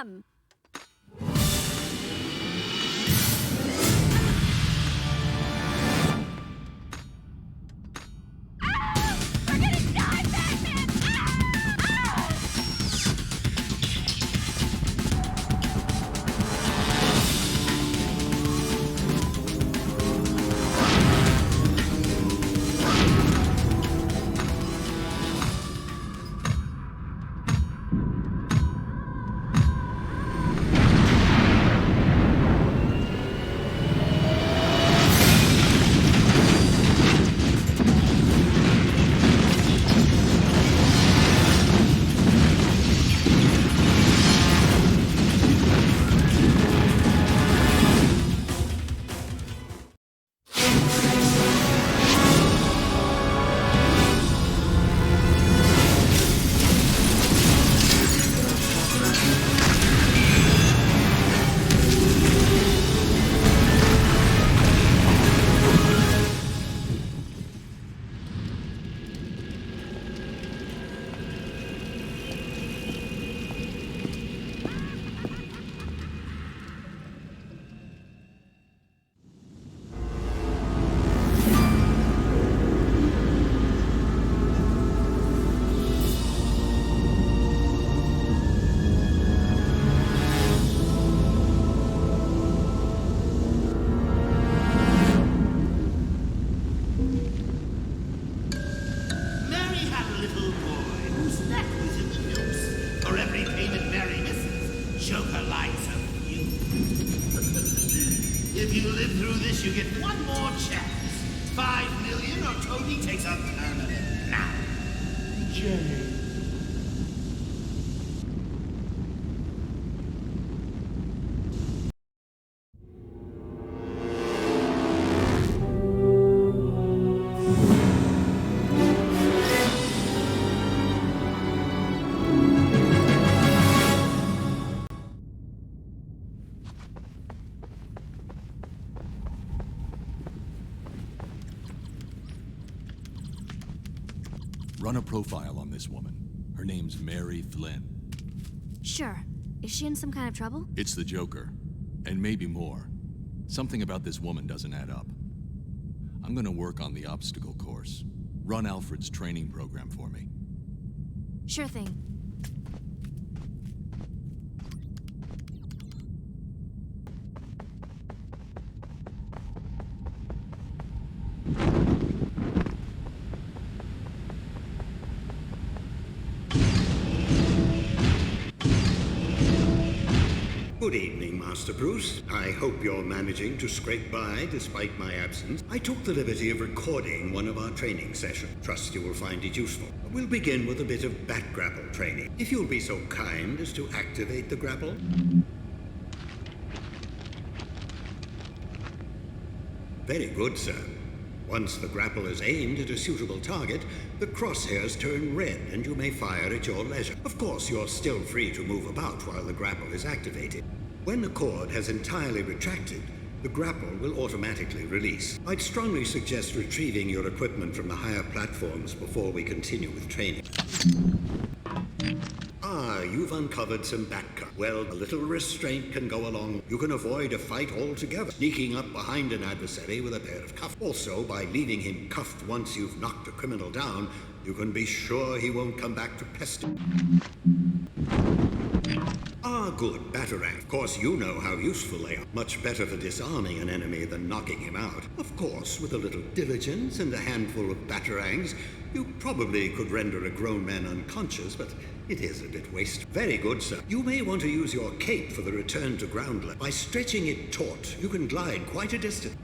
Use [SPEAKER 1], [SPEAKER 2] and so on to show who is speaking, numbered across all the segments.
[SPEAKER 1] fun.
[SPEAKER 2] If you live through this, you get one more chance. 5 million or Toby takes a permanent nap.
[SPEAKER 3] Jay.
[SPEAKER 4] Run a profile on this woman. Her name's Mary Flynn.
[SPEAKER 5] Sure. Is she in some kind of trouble?
[SPEAKER 4] It's the Joker. And maybe more. Something about this woman doesn't add up. I'm gonna work on the obstacle course. Run Alfred's training program for me.
[SPEAKER 5] Sure thing.
[SPEAKER 6] Good evening, Master Bruce. I hope you're managing to scrape by despite my absence. I took the liberty of recording one of our training sessions. Trust you will find it useful. We'll begin with a bit of bat grapple training. If you'll be so kind as to activate the grapple. Very good, sir. Once the grapple is aimed at a suitable target, the crosshairs turn red and you may fire at your leisure. Of course, you're still free to move about while the grapple is activated. When the cord has entirely retracted, the grapple will automatically release. I'd strongly suggest retrieving your equipment from the higher platforms before we continue with training. Ah, you've uncovered some back cut. Well, a little restraint can go along. You can avoid a fight altogether, sneaking up behind an adversary with a pair of cuffs. Also, by leaving him cuffed once you've knocked a criminal down, you can be sure he won't come back to pester. Ah, good, Batarang. Of course, you know how useful they are. Much better for disarming an enemy than knocking him out. Of course, with a little diligence and a handful of Batarangs, you probably could render a grown man unconscious, but it is a bit wasteful. Very good, sir. You may want to use your cape for the return to ground level. By stretching it taut, you can glide quite a distance.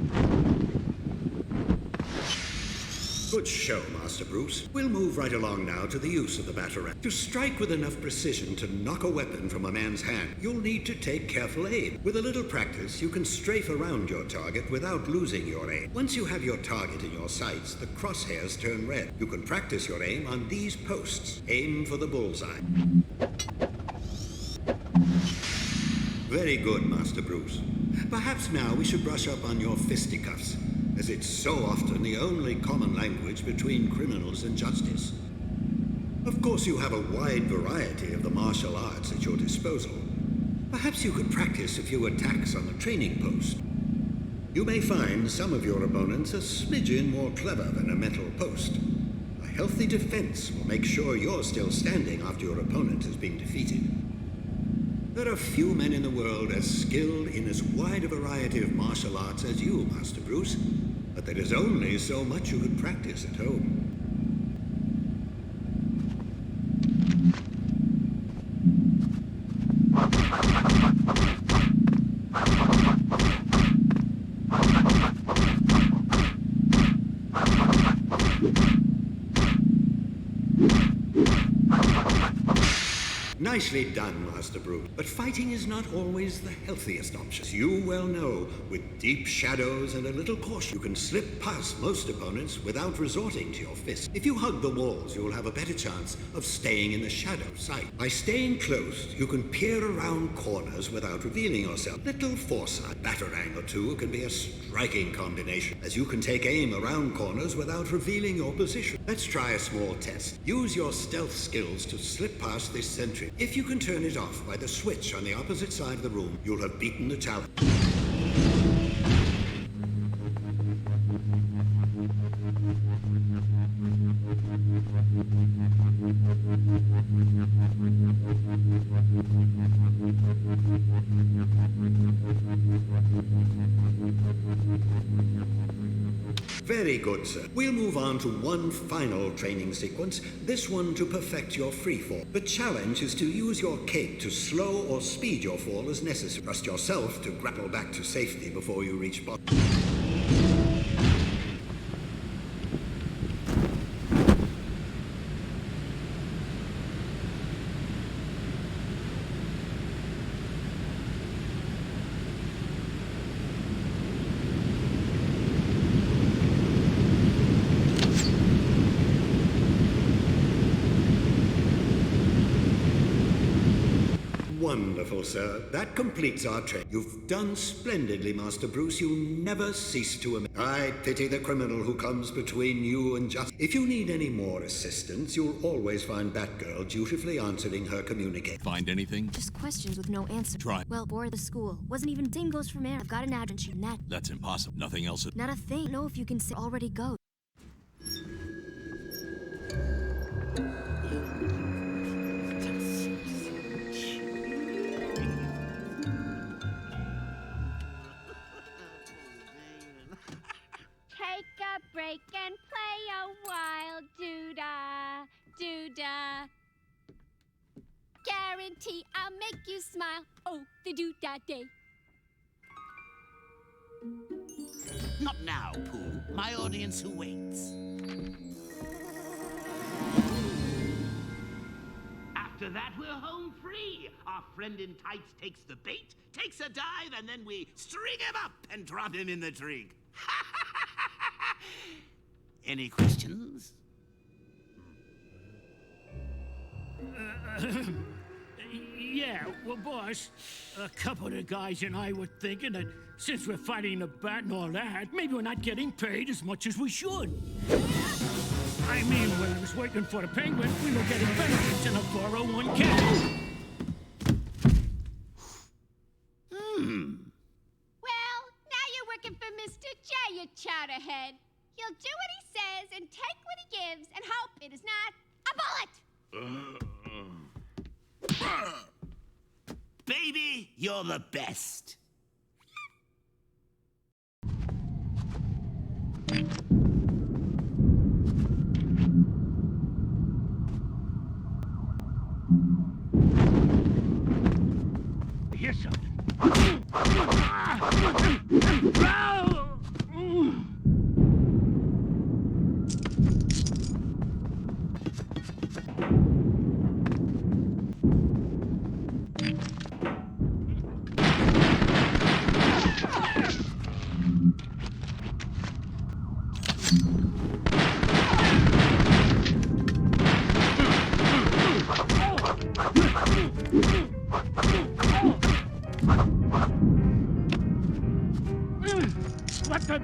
[SPEAKER 6] Good show, Master Bruce. We'll move right along now to the use of the Batarang. To strike with enough precision to knock a weapon from a man's hand, you'll need to take careful aim. With a little practice, you can strafe around your target without losing your aim. Once you have your target in your sights, the crosshairs turn red. You can practice your aim on these posts. Aim for the bullseye. Very good, Master Bruce. Perhaps now we should brush up on your fisticuffs, as it's so often the only common language between criminals and justice. Of course, you have a wide variety of the martial arts at your disposal. Perhaps you could practice a few attacks on the training post. You may find some of your opponents a smidgen more clever than a metal post. A healthy defense will make sure you're still standing after your opponent has been defeated. There are few men in the world as skilled in as wide a variety of martial arts as you, Master Bruce, but there is only so much you could practice at home. Nicely done, Master Bruce. But fighting is not always the healthiest option. As you well know, with deep shadows and a little caution, you can slip past most opponents without resorting to your fist. If you hug the walls, you'll have a better chance of staying in the shadow of sight. By staying close, you can peer around corners without revealing yourself. Little foresight, batarang or two can be a striking combination, as you can take aim around corners without revealing your position. Let's try a small test. Use your stealth skills to slip past this sentry. If you can turn it off by the switch on the opposite side of the room, you'll have beaten the challenge. Very good, sir. We'll move on to one final training sequence, this one to perfect your free fall. The challenge is to use your cape to slow or speed your fall as necessary. Trust yourself to grapple back to safety before you reach bottom. Wonderful, sir. That completes our training. You've done splendidly, Master Bruce. You never cease to amaze. I pity the criminal who comes between you and justice. If you need any more assistance, you'll always find Batgirl dutifully answering her communication.
[SPEAKER 4] Find anything?
[SPEAKER 5] Just questions with no answer.
[SPEAKER 4] Try.
[SPEAKER 5] Well, or the school. Wasn't even same goes from there. I've got an address and that.
[SPEAKER 4] That's impossible. Nothing else.
[SPEAKER 5] Not a thing. Know if you can say already go.
[SPEAKER 1] Take a break and play a while, doo-dah, doo-dah. Guarantee I'll make you smile, oh, the doo-dah day.
[SPEAKER 2] Not now, Pooh. My audience who waits. After that, we're home free. Our friend in tights takes the bait, takes a dive, and then we string him up and drop him in the drink. Any questions?
[SPEAKER 3] Yeah, well, boss, a couple of the guys and I were thinking that since we're fighting the bat and all that, maybe we're not getting paid as much as we should. I mean, when I was working for the Penguin, we were getting benefits in a 401k.
[SPEAKER 1] Well, now you're working for Mr. J, you chowderhead. He'll do what he says and take what he gives and hope it is not a bullet.
[SPEAKER 2] Baby, you're the best.
[SPEAKER 3] Here's something. What the?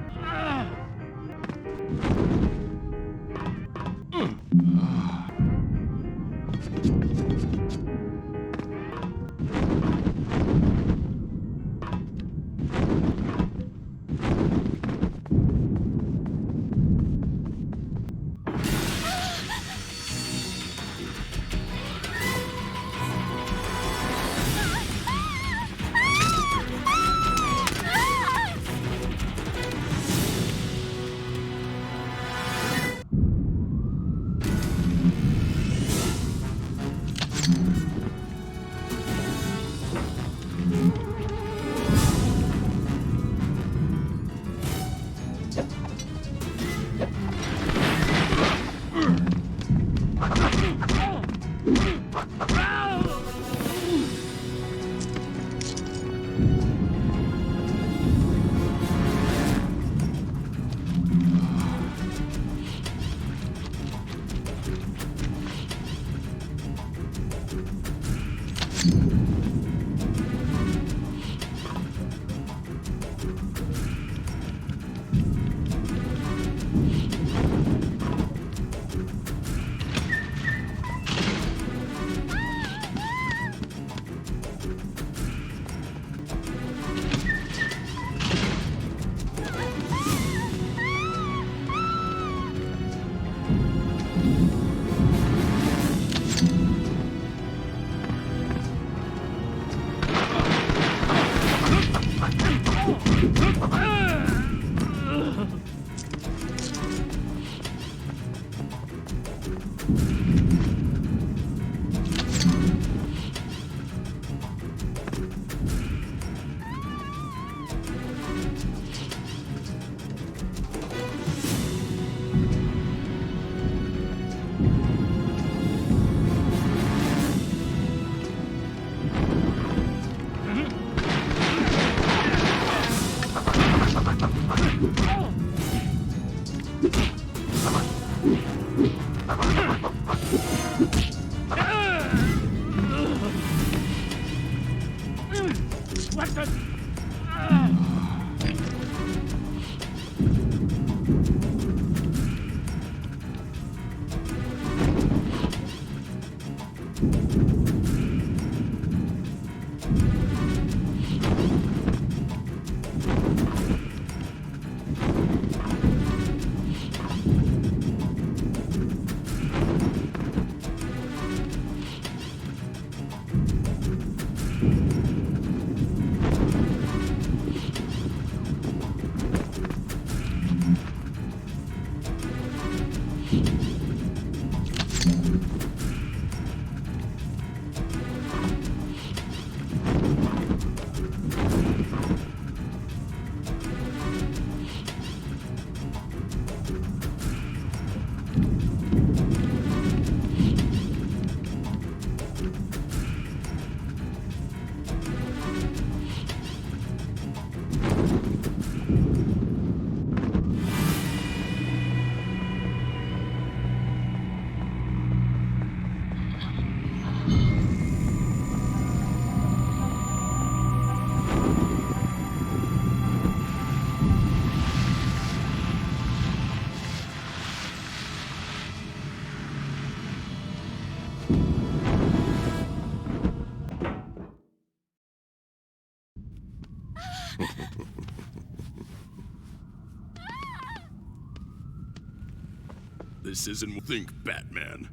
[SPEAKER 7] This isn't Think Batman.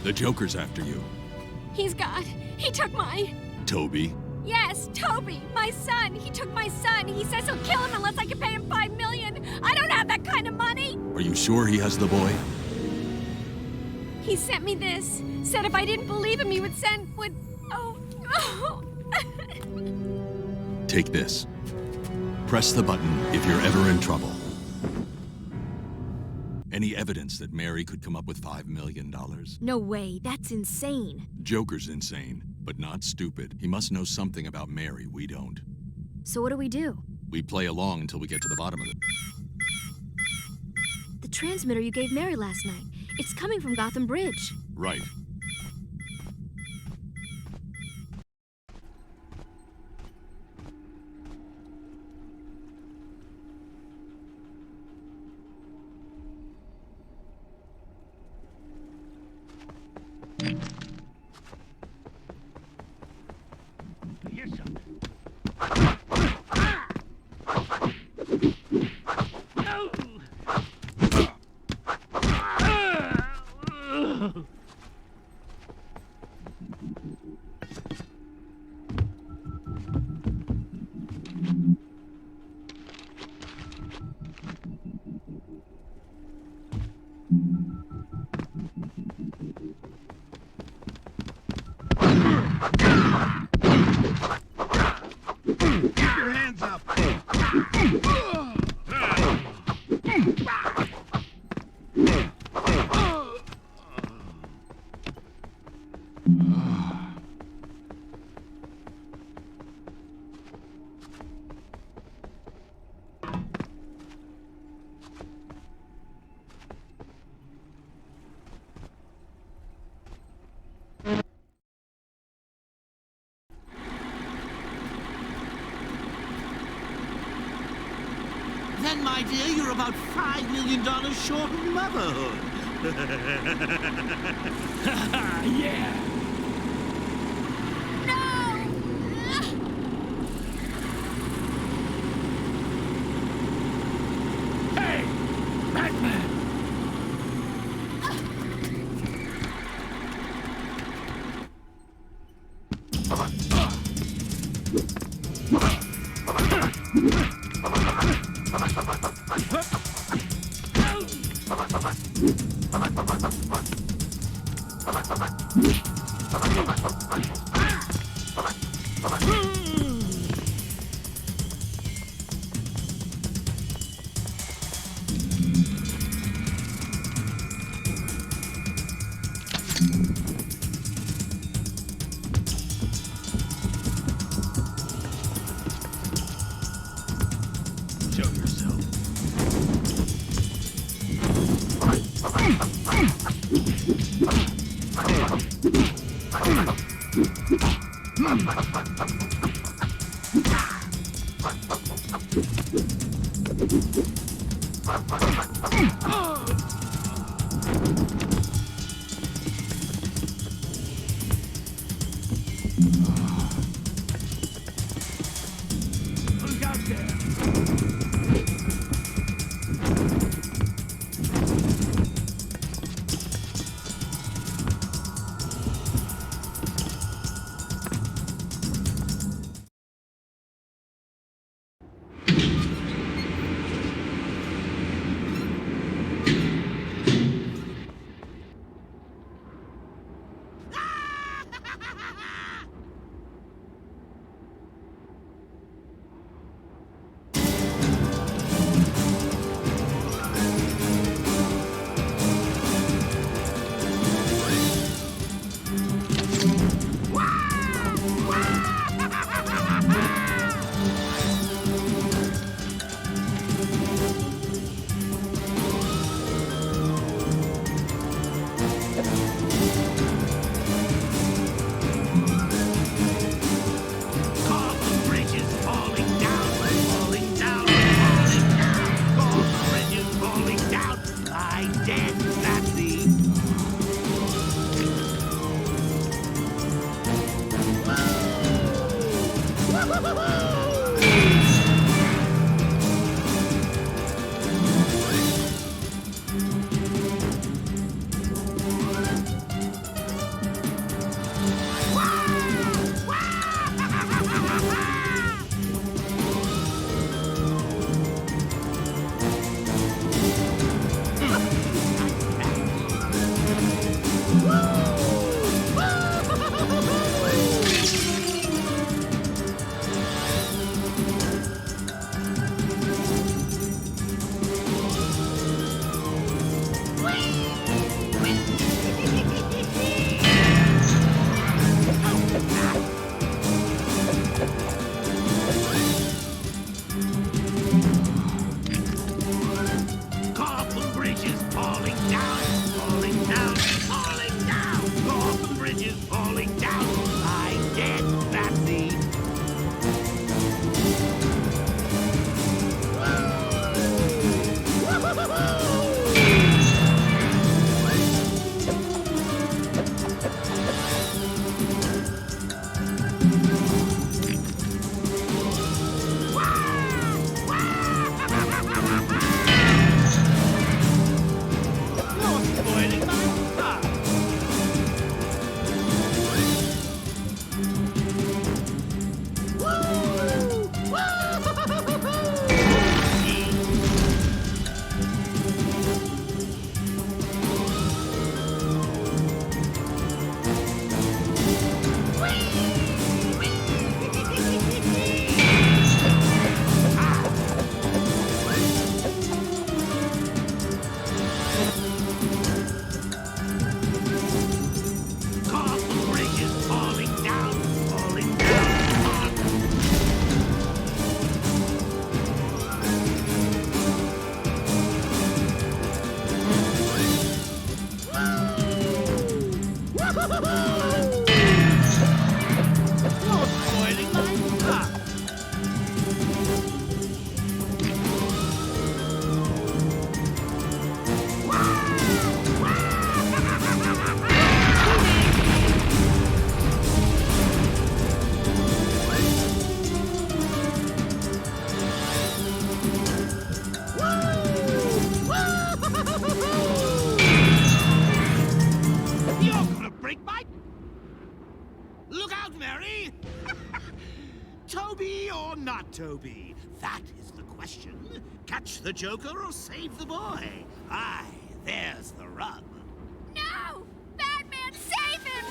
[SPEAKER 4] The Joker's after you.
[SPEAKER 1] He's got. He took my.
[SPEAKER 4] Toby.
[SPEAKER 1] Yes, Toby, my son. He took my son. He says he'll kill him unless I can pay him $5 million. I don't have that kind of money.
[SPEAKER 4] Are you sure he has the boy?
[SPEAKER 1] He sent me this. Said if I didn't believe him, he would
[SPEAKER 4] Take this. Press the button if you're ever in trouble. Any evidence that Mary could come up with $5 million?
[SPEAKER 5] No way, that's insane.
[SPEAKER 4] Joker's insane, but not stupid. He must know something about Mary we don't.
[SPEAKER 5] So what do?
[SPEAKER 4] We play along until we get to the bottom of it.
[SPEAKER 5] The transmitter you gave Mary last night. It's coming from Gotham Bridge.
[SPEAKER 4] Right.
[SPEAKER 3] Here's something.
[SPEAKER 7] Keep your hands up!
[SPEAKER 2] Then, my dear, you're about $5 million short of motherhood.
[SPEAKER 3] Yeah! Hey! Batman!
[SPEAKER 4] Show yourself.
[SPEAKER 3] Look out there!
[SPEAKER 2] or not Toby? That is the question. Catch the Joker or save the boy? Aye, there's the rub.
[SPEAKER 1] No! Batman, save him!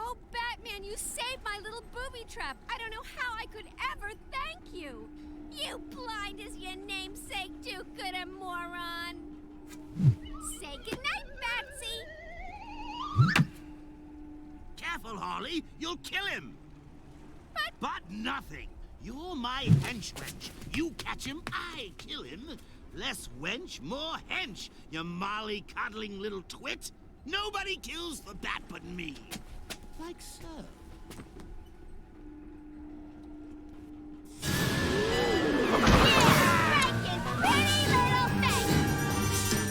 [SPEAKER 1] Oh, Batman, you saved my little booby trap. I don't know how I could ever thank you. You blind as your namesake, do-gooder moron. Say goodnight, Batsy.
[SPEAKER 2] Careful, Harley. You'll kill him. But nothing. You're my hench-wench. You catch him, I kill him. Less wench, more hench, you molly-coddling little twit. Nobody kills the bat but me. Like so.
[SPEAKER 1] Break his pretty little face.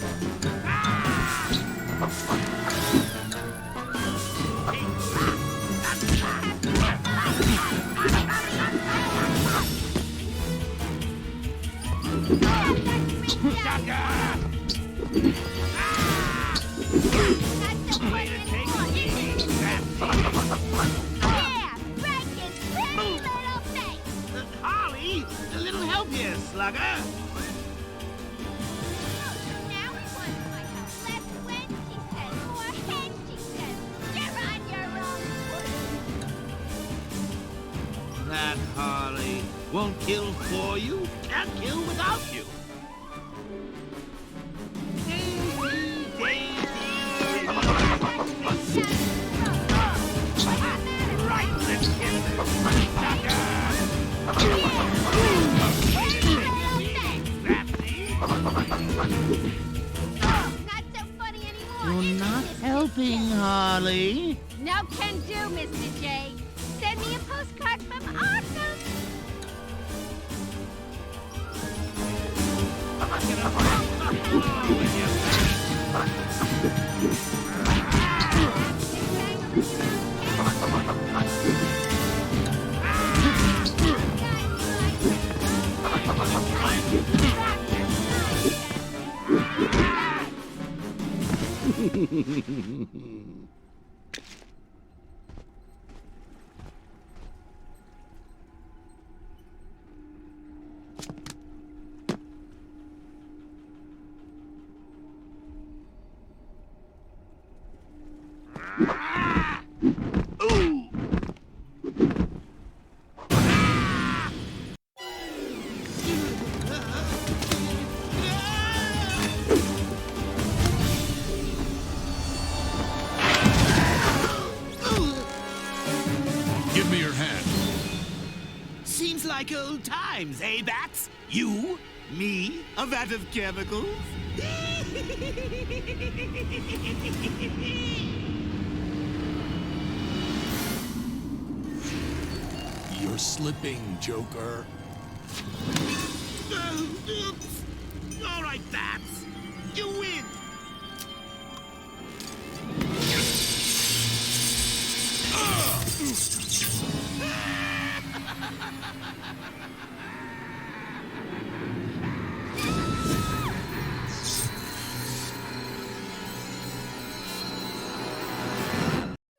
[SPEAKER 1] That's the way to take it. Yeah, break his pretty little face.
[SPEAKER 2] Harley, a little help here, slugger.
[SPEAKER 1] Now we want to find out less when she says, more hen she says. You're on your own.
[SPEAKER 2] That Harley won't kill for you, can't kill without you. Right, let's get
[SPEAKER 1] Not so funny anymore.
[SPEAKER 2] You're not helping, Harley.
[SPEAKER 1] No can do, Mr. J. Send me a postcard from Arkham.
[SPEAKER 4] Give me your hand.
[SPEAKER 2] Seems like old times, eh, Bats? You, me, a vat of chemicals?
[SPEAKER 4] You're slipping, Joker.
[SPEAKER 2] Oops. All right, Bats. You win.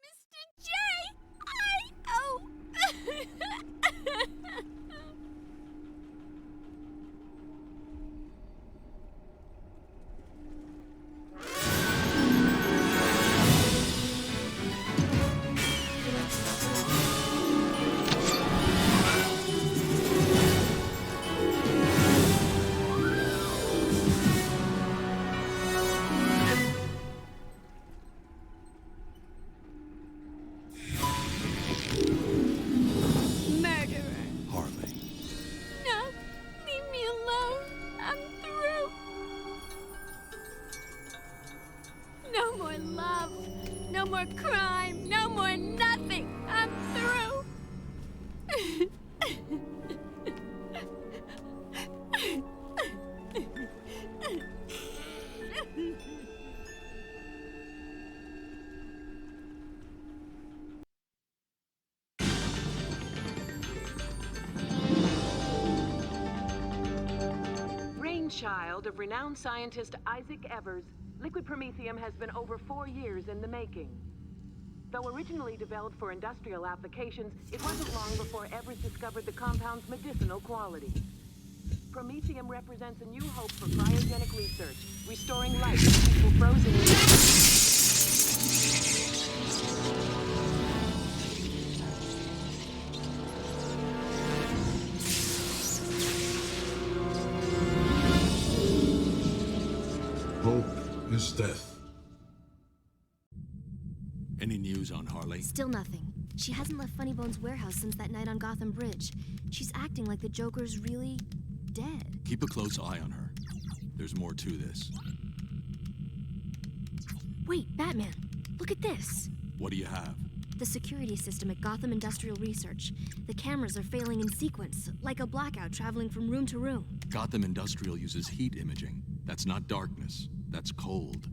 [SPEAKER 1] Mr. J, oh. No more love. No more crime. No more nothing. I'm through.
[SPEAKER 8] Brainchild of renowned scientist Isaac Evers, liquid promethium has been over 4 years in the making. Though originally developed for industrial applications, it wasn't long before Evers discovered the compound's medicinal qualities. Promethium represents a new hope for cryogenic research, restoring life to people frozen in...
[SPEAKER 9] Hope is death.
[SPEAKER 4] Any news on Harley?
[SPEAKER 5] Still nothing. She hasn't left Funnybone's warehouse since that night on Gotham Bridge. She's acting like the Joker's really dead.
[SPEAKER 4] Keep a close eye on her. There's more to this.
[SPEAKER 5] Wait, Batman, look at this.
[SPEAKER 4] What do you have?
[SPEAKER 5] The security system at Gotham Industrial Research. The cameras are failing in sequence, like a blackout traveling from room to room.
[SPEAKER 4] Gotham Industrial uses heat imaging. That's not darkness. That's cold.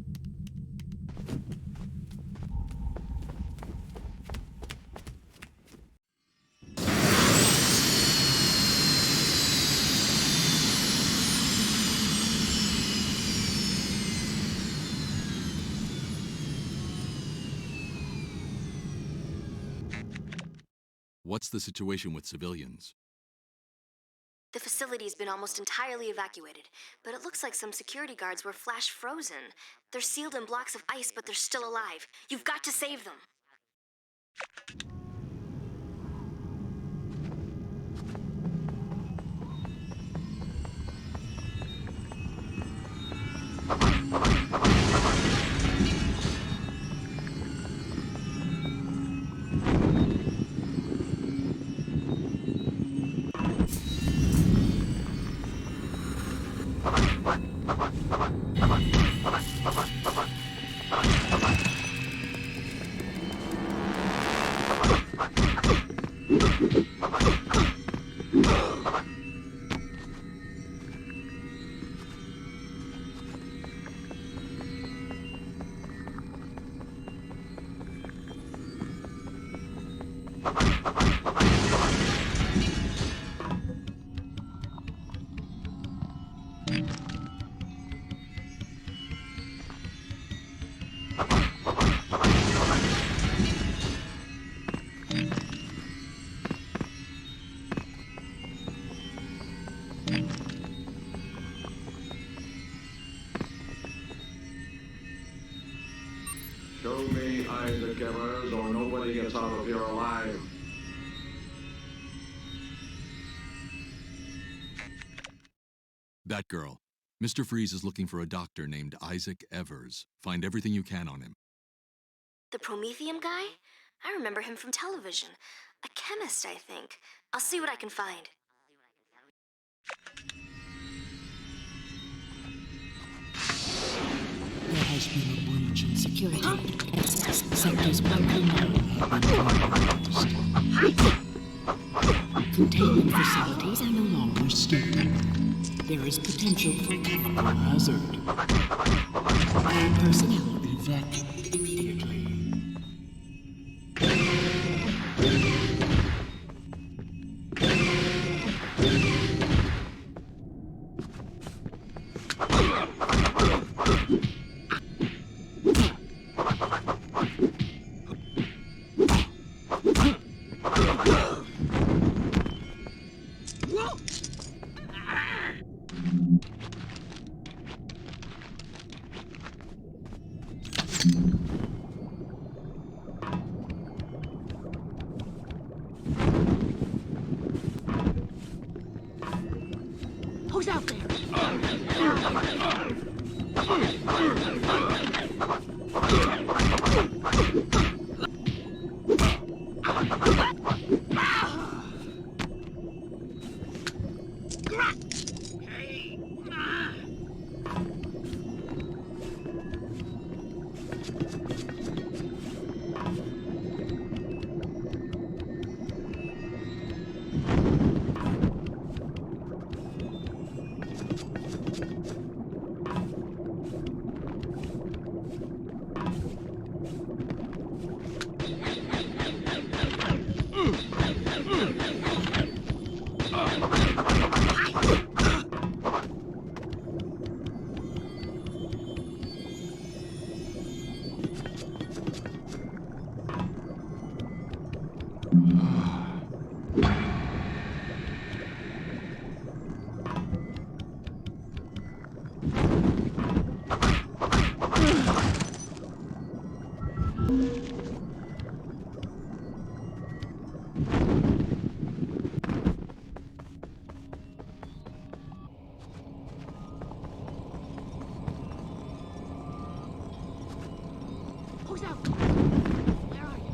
[SPEAKER 4] What's the situation with civilians?
[SPEAKER 5] The facility's been almost entirely evacuated, but it looks like some security guards were flash frozen. They're sealed in blocks of ice, but they're still alive. You've got to save them.
[SPEAKER 9] Show me Isaac Evers, or nobody gets out of here alive.
[SPEAKER 4] That girl. Mr. Freeze is looking for a doctor named Isaac Evers. Find everything you can on him.
[SPEAKER 5] The Promethium guy? I remember him from television. A chemist, I think. I'll see what I can find.
[SPEAKER 10] There has been a breach in security. Sectors 1 and 9 have been compromised. Containment facilities are no longer stable. There is potential for chemical hazard. All personnel evacuate immediately.
[SPEAKER 1] Who's out there?
[SPEAKER 8] Who's out? Where are you?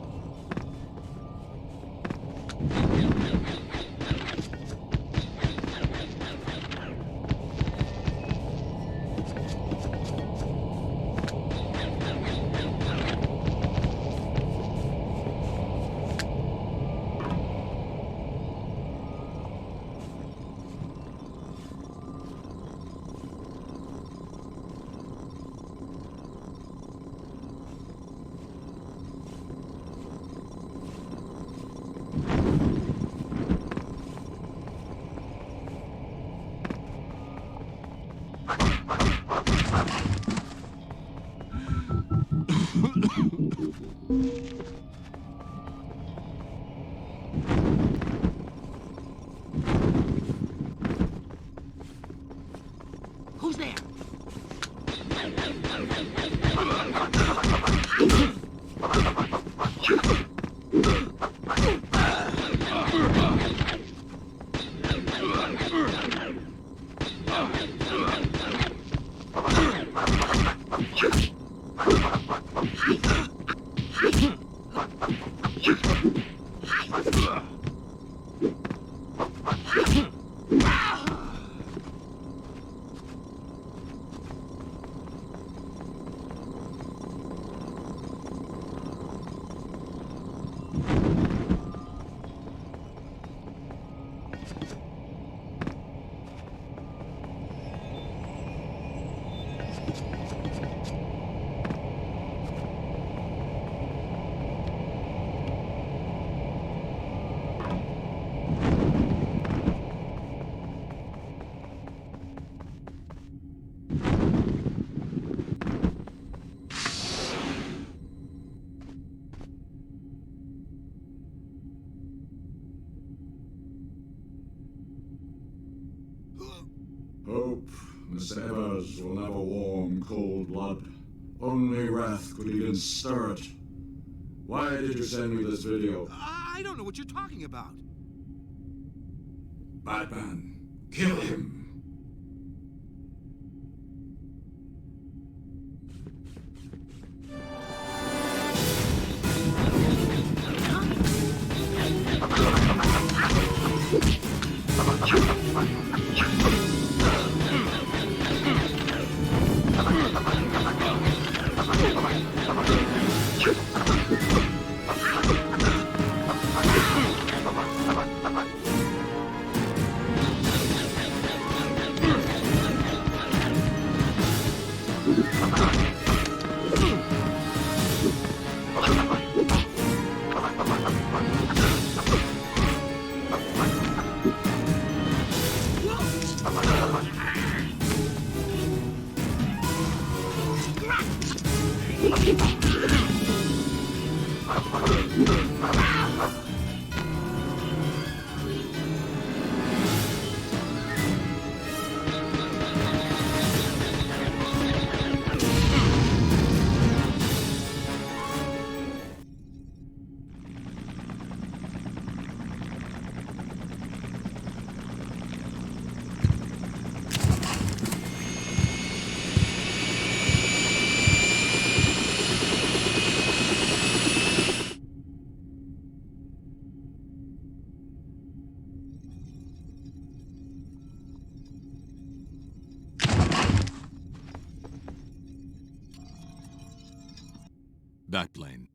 [SPEAKER 8] Who's there?
[SPEAKER 9] Hope, Miss Evers, will never warm cold blood. Only wrath could even stir it. Why did you send me this video?
[SPEAKER 2] I don't know what you're talking about.
[SPEAKER 9] Batman, kill him.
[SPEAKER 4] Batplane.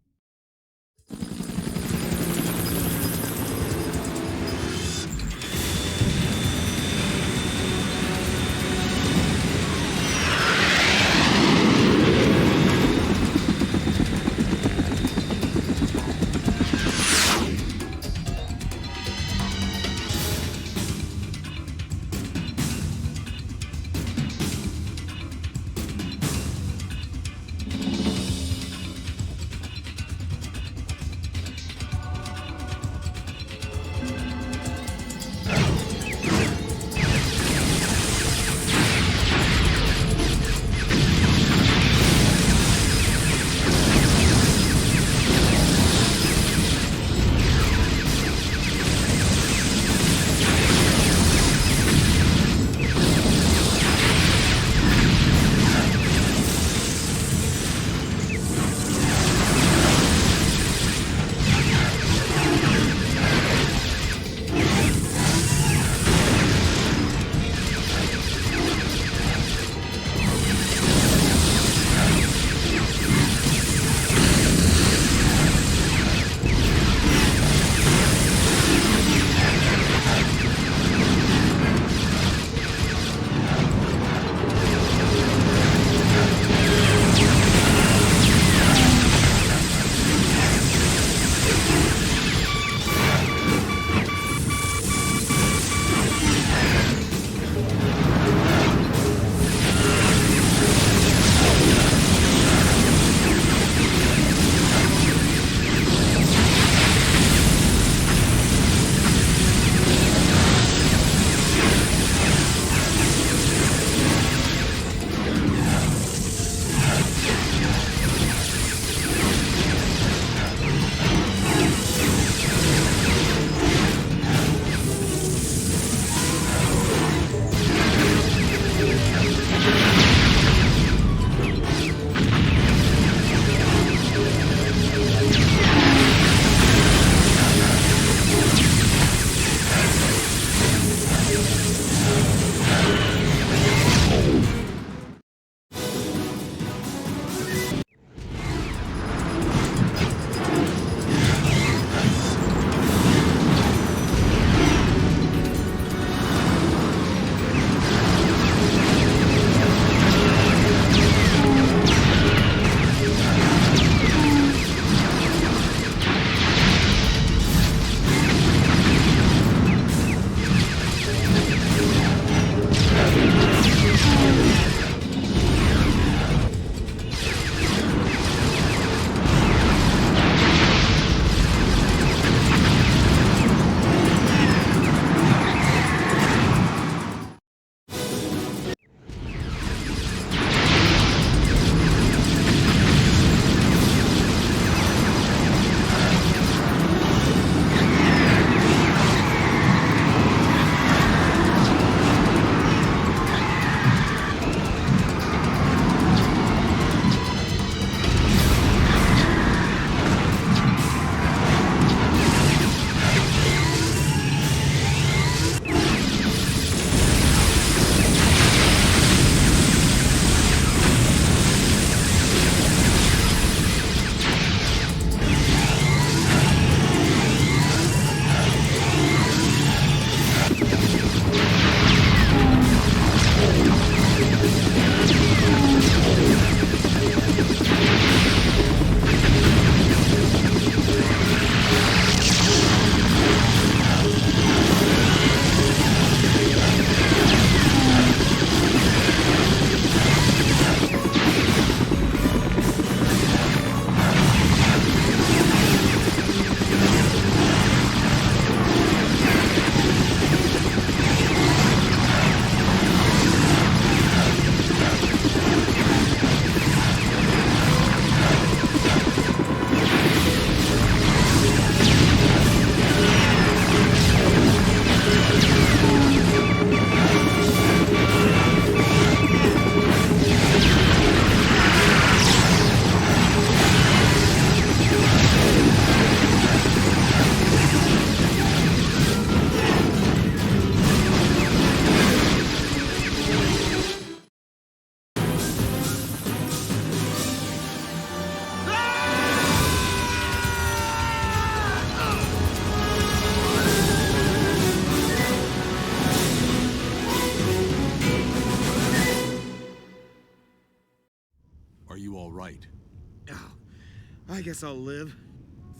[SPEAKER 2] I guess I'll live.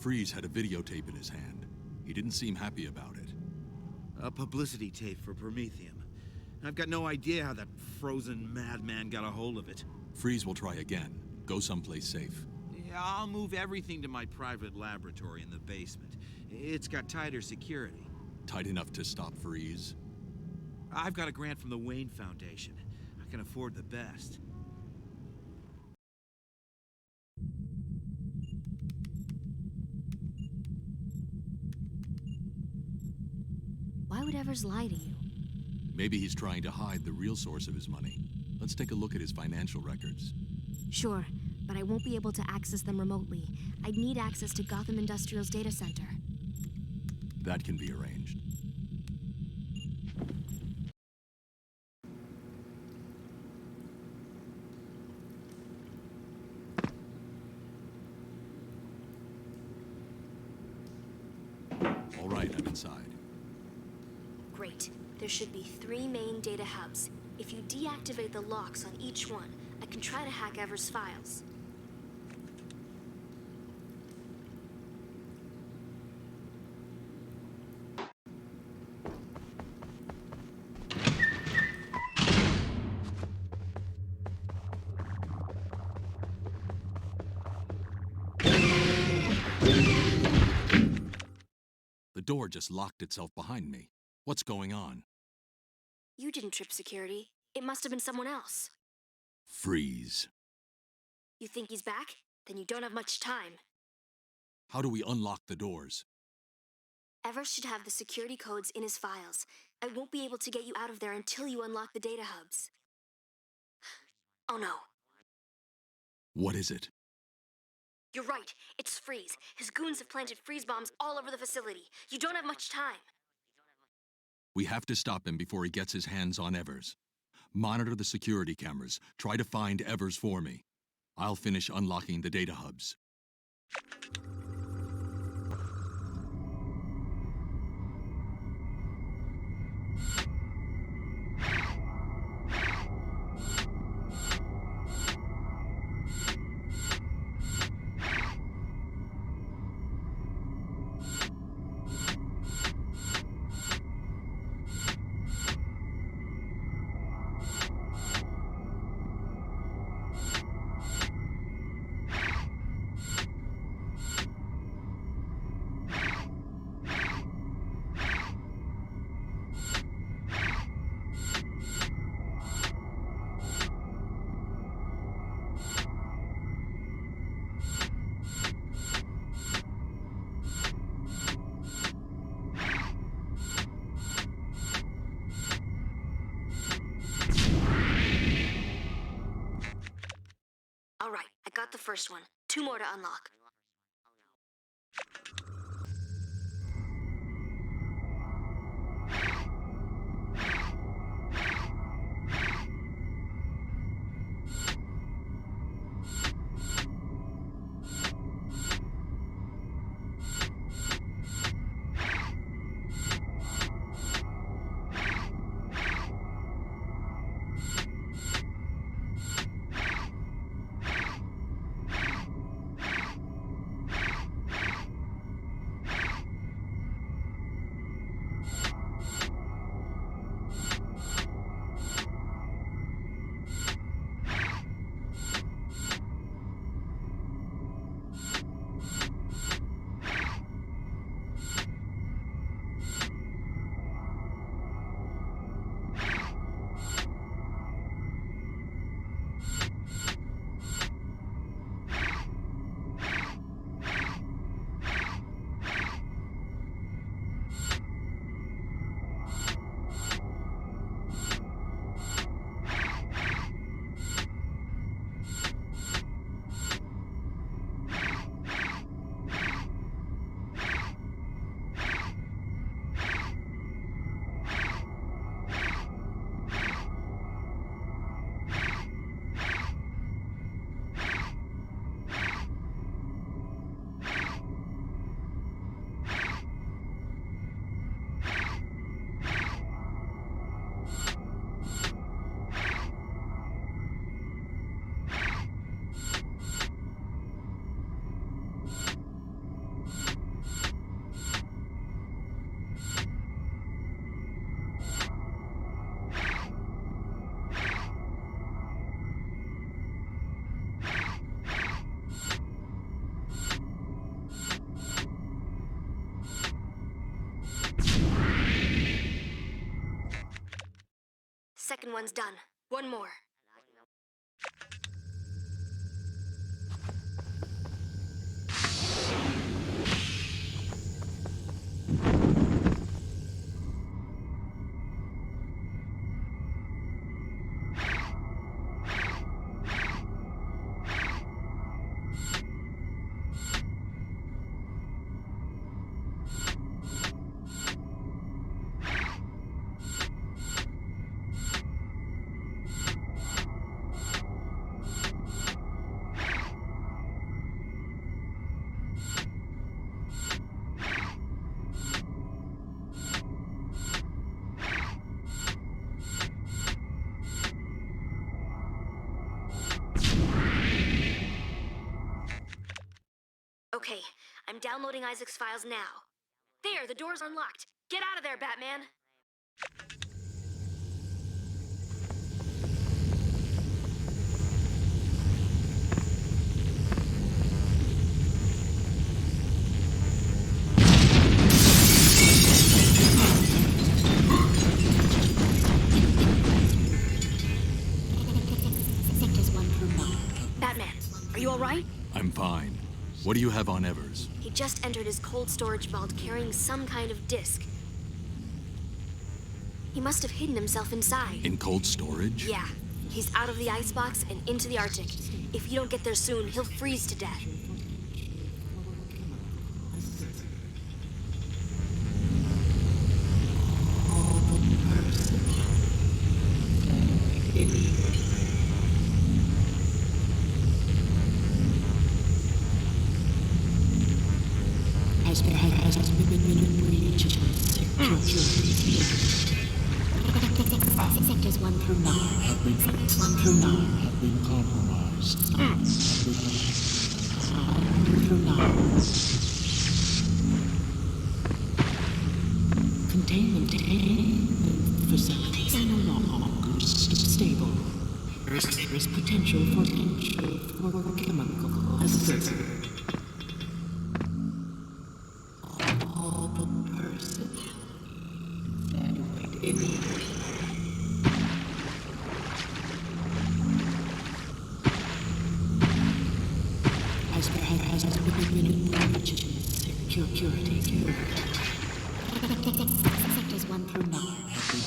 [SPEAKER 4] Freeze had a videotape in his hand. He didn't seem happy about it.
[SPEAKER 2] A publicity tape for Prometheum. I've got no idea how that frozen madman got a hold of it.
[SPEAKER 4] Freeze will try again. Go someplace safe.
[SPEAKER 2] Yeah, I'll move everything to my private laboratory in the basement. It's got tighter security.
[SPEAKER 4] Tight enough to stop Freeze?
[SPEAKER 2] I've got a grant from the Wayne Foundation. I can afford the best.
[SPEAKER 5] Why would Evers lie to you?
[SPEAKER 4] Maybe he's trying to hide the real source of his money. Let's take a look at his financial records.
[SPEAKER 5] Sure, but I won't be able to access them remotely. I'd need access to Gotham Industrial's data center.
[SPEAKER 4] That can be arranged. All right, I'm inside.
[SPEAKER 5] Great. There should be 3 main data hubs. If you deactivate the locks on each one, I can try to hack Evers' files.
[SPEAKER 4] The door just locked itself behind me. What's going on?
[SPEAKER 5] You didn't trip security. It must have been someone else.
[SPEAKER 4] Freeze.
[SPEAKER 5] You think he's back? Then you don't have much time.
[SPEAKER 4] How do we unlock the doors?
[SPEAKER 5] Evers should have the security codes in his files. I won't be able to get you out of there until you unlock the data hubs. Oh no.
[SPEAKER 4] What is it?
[SPEAKER 5] You're right. It's Freeze. His goons have planted freeze bombs all over the facility. You don't have much time.
[SPEAKER 4] We have to stop him before he gets his hands on Evers. Monitor the security cameras. Try to find Evers for me. I'll finish unlocking the data hubs.
[SPEAKER 5] All right, I got the first one. 2 more to unlock. second one's done. One more. Okay, I'm downloading Isaac's files now. There, the door's unlocked. Get out of there, Batman!
[SPEAKER 10] Sectors 1 through 9.
[SPEAKER 5] Batman, are you alright?
[SPEAKER 4] I'm fine. What do you have on Evers?
[SPEAKER 5] He just entered his cold storage vault carrying some kind of disc. He must have hidden himself inside.
[SPEAKER 4] In cold storage?
[SPEAKER 5] Yeah. He's out of the icebox and into the Arctic. If you don't get there soon, he'll freeze to death.
[SPEAKER 10] As per has been breached. Sectors 1 through 9 have been 1 through 9 have been compromised. Through 9. Containment facilities are no longer stable. There is potential for chemical hazard. Security. Sectors 1 through 9 have been...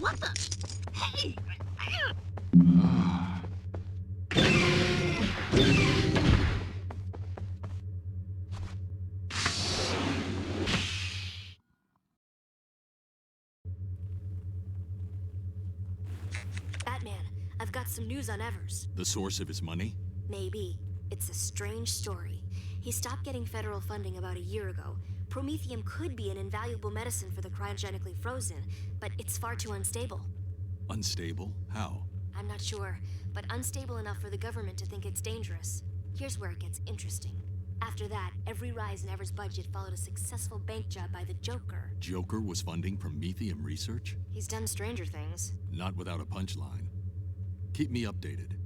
[SPEAKER 2] What the? Hey!
[SPEAKER 5] Batman, I've got some news on Evers.
[SPEAKER 4] The source of his money?
[SPEAKER 5] Maybe. It's a strange story. He stopped getting federal funding about a year ago. Promethium could be an invaluable medicine for the cryogenically frozen, but it's far too unstable.
[SPEAKER 4] Unstable? How?
[SPEAKER 5] I'm not sure, but unstable enough for the government to think it's dangerous. Here's where it gets interesting. After that, every rise in Evers' budget followed a successful bank job by the Joker.
[SPEAKER 4] Joker was funding Promethium research?
[SPEAKER 5] He's done stranger things.
[SPEAKER 4] Not without a punchline. Keep me updated.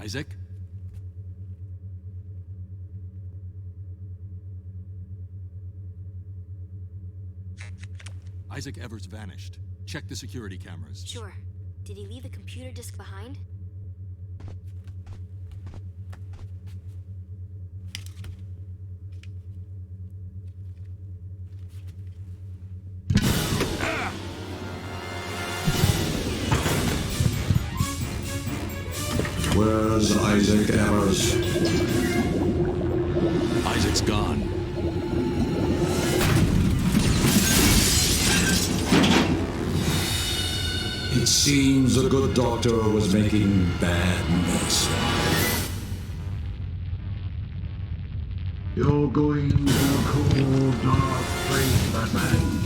[SPEAKER 4] Isaac? Isaac Evers vanished. Check the security cameras.
[SPEAKER 5] Sure. Did he leave the computer disk behind?
[SPEAKER 9] Where's Isaac Evers?
[SPEAKER 4] Isaac's gone.
[SPEAKER 9] It seems the good doctor was making bad medicine. You're going to a cold, dark place, Batman.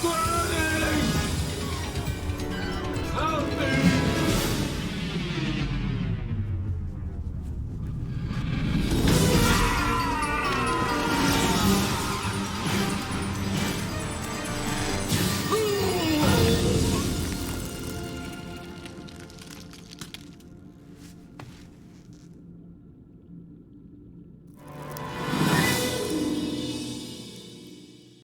[SPEAKER 9] Batman!